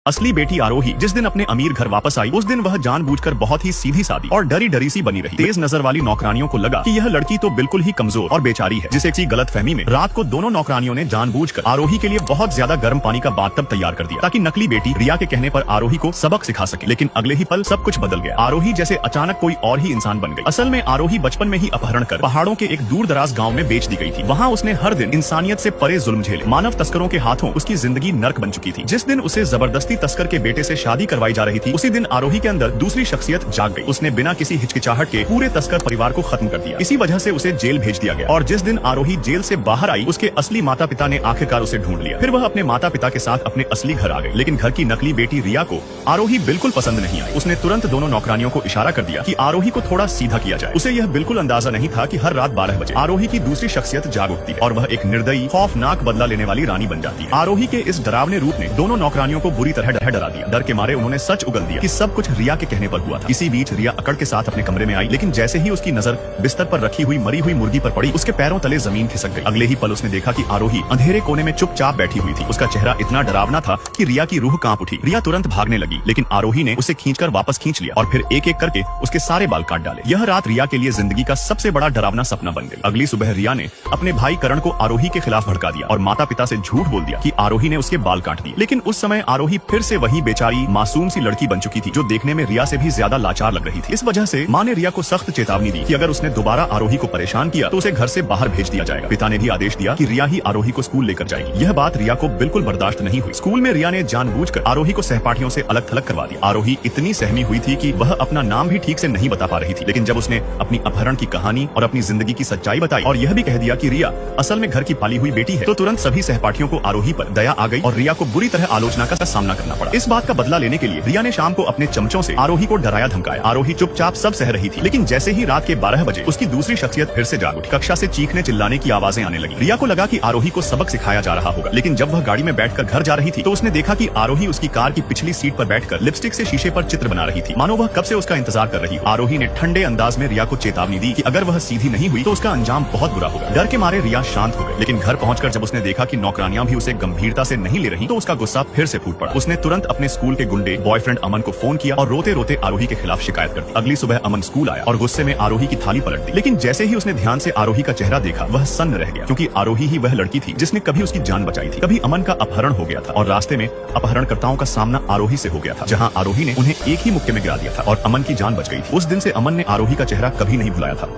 असली बेटी आरोही जिस दिन अपने अमीर घर वापस आई उस दिन वह जानबूझकर बहुत ही सीधी सादी और डरी डरी सी बनी रही। तेज नजर वाली नौकरानियों को लगा कि यह लड़की तो बिल्कुल ही कमजोर और बेचारी है, जिसे किसी गलतफहमी में रात को दोनों नौकरानियों ने जानबूझकर आरोही के लिए बहुत ज्यादा गर्म पानी का बाथटब तैयार कर दिया ताकि नकली बेटी रिया के कहने पर आरोही को सबक सिखा सके। लेकिन अगले ही पल सब कुछ बदल गया। आरोही जैसे अचानक कोई और ही इंसान बन गई। असल में आरोही बचपन में ही अपहरण कर पहाड़ों के एक दूर दराज गाँव में बेच दी गई थी। वहाँ उसने हर दिन इंसानियत से परे जुल्म झेले। मानव तस्करों के हाथों उसकी जिंदगी नर्क बन चुकी थी। जिस दिन उसे जबरदस्ती तस्कर के बेटे से शादी करवाई जा रही थी उसी दिन आरोही के अंदर दूसरी शख्सियत जाग गई। उसने बिना किसी हिचकिचाहट के पूरे तस्कर परिवार को खत्म कर दिया। इसी वजह से उसे जेल भेज दिया गया और जिस दिन आरोही जेल से बाहर आई उसके असली माता पिता ने आखिरकार उसे ढूंढ लिया। फिर वह अपने माता पिता के साथ अपने असली घर आ गई। लेकिन घर की नकली बेटी रिया को आरोही बिल्कुल पसंद नहीं आई। उसने तुरंत दोनों नौकरानियों को इशारा कर दिया कि आरोही को थोड़ा सीधा किया जाए। उसे यह बिल्कुल अंदाजा नहीं था कि हर रात 12 बजे आरोही की दूसरी शख्सियत जाग उठती है और वह एक निर्दयी खौफनाक बदला लेने वाली रानी बन जाती है। आरोही के इस डरावने रूप ने दोनों नौकरानियों को बुरी तरह डरा दिया। डर के मारे उन्होंने सच उगल दिया कि सब कुछ रिया के कहने पर हुआ था। इसी बीच रिया अकड़ के साथ अपने कमरे में आई, लेकिन जैसे ही उसकी नजर बिस्तर पर रखी हुई मरी हुई मुर्गी पर पड़ी उसके पैरों तले जमीन खिसक गई। अगले ही पल उसने देखा कि आरोही अंधेरे कोने में चुपचाप बैठी हुई थी। उसका चेहरा इतना डरावना था कि रिया की रूह कांप उठी। रिया तुरंत भागने लगी, लेकिन आरोही ने उसे खींचकर वापस खींच लिया और फिर एक एक करके उसके सारे बाल काट डाले। यह रात रिया के लिए जिंदगी का सबसे बड़ा डरावना सपना बन गई। अगली सुबह रिया ने अपने भाई करण को आरोही के खिलाफ भड़का दिया और माता पिता से झूठ बोल दिया कि आरोही ने उसके बाल काट दिए। लेकिन उस समय आरोही फिर से वही बेचारी मासूम सी लड़की बन चुकी थी जो देखने में रिया से भी ज्यादा लाचार लग रही थी। इस वजह से माँ ने रिया को सख्त चेतावनी दी कि अगर उसने दोबारा आरोही को परेशान किया तो उसे घर से बाहर भेज दिया जाएगा। पिता ने भी आदेश दिया कि रिया ही आरोही को स्कूल लेकर जाएगी। यह बात रिया को बिल्कुल बर्दाश्त नहीं हुई। स्कूल में रिया ने जानबूझकर आरोही को सहपाठियों से अलग थलग करवा दिया। आरोही इतनी सहमी हुई थी कि वह अपना नाम भी ठीक से नहीं बता पा रही थी। लेकिन जब उसने अपनी अपहरण की कहानी और अपनी जिंदगी की सच्चाई बताई और यह भी कह दिया कि रिया असल में घर की पाली हुई बेटी है तो तुरंत सभी सहपाठियों को आरोही पर दया आ गई और रिया को बुरी तरह आलोचना का सामना करना पड़ा। इस बात का बदला लेने के लिए रिया ने शाम को अपने चमचों से आरोही को डराया धमकाया। आरोही चुपचाप सब सह रही थी, लेकिन जैसे ही रात के 12 बजे उसकी दूसरी शख्सियत फिर से जाग उठी। कक्षा से चीखने चिल्लाने की आवाजें आने लगी। रिया को लगा कि आरोही को सबक सिखाया जा रहा होगा, लेकिन जब वह गाड़ी में बैठकर घर जा रही थी तो उसने देखा कि आरोही उसकी कार की पिछली सीट पर बैठकर लिपस्टिक से शीशे पर चित्र बना रही थी, मानो वह कब से उसका इंतजार कर रही। आरोही ने ठंडे अंदाज में रिया को चेतावनी दी कि अगर वह सीधी नहीं हुई तो उसका अंजाम बहुत बुरा होगा। डर के मारे रिया शांत हो गई, लेकिन घर पहुंचकर जब उसने देखा कि नौकरानियां भी उसे गंभीरता से नहीं ले रही तो उसका गुस्सा फिर से फूट पड़ा। उसने तुरंत अपने स्कूल के गुंडे बॉयफ्रेंड अमन को फोन किया और रोते रोते आरोही के खिलाफ शिकायत कर दी। अगली सुबह अमन स्कूल आया और गुस्से में आरोही की थाली पलट दी, लेकिन जैसे ही उसने ध्यान से आरोही का चेहरा देखा वह सन्न रह गया, क्योंकि आरोही ही वह लड़की थी जिसने कभी उसकी जान बचाई थी। कभी अमन का अपहरण हो गया था और रास्ते में अपहरणकर्ताओं का सामना आरोही से हो गया था, जहां आरोही ने उन्हें एक ही मुक्के में गिरा दिया था और अमन की जान बच गई थी। उस दिन से अमन ने आरोही का चेहरा कभी नहीं भुलाया था।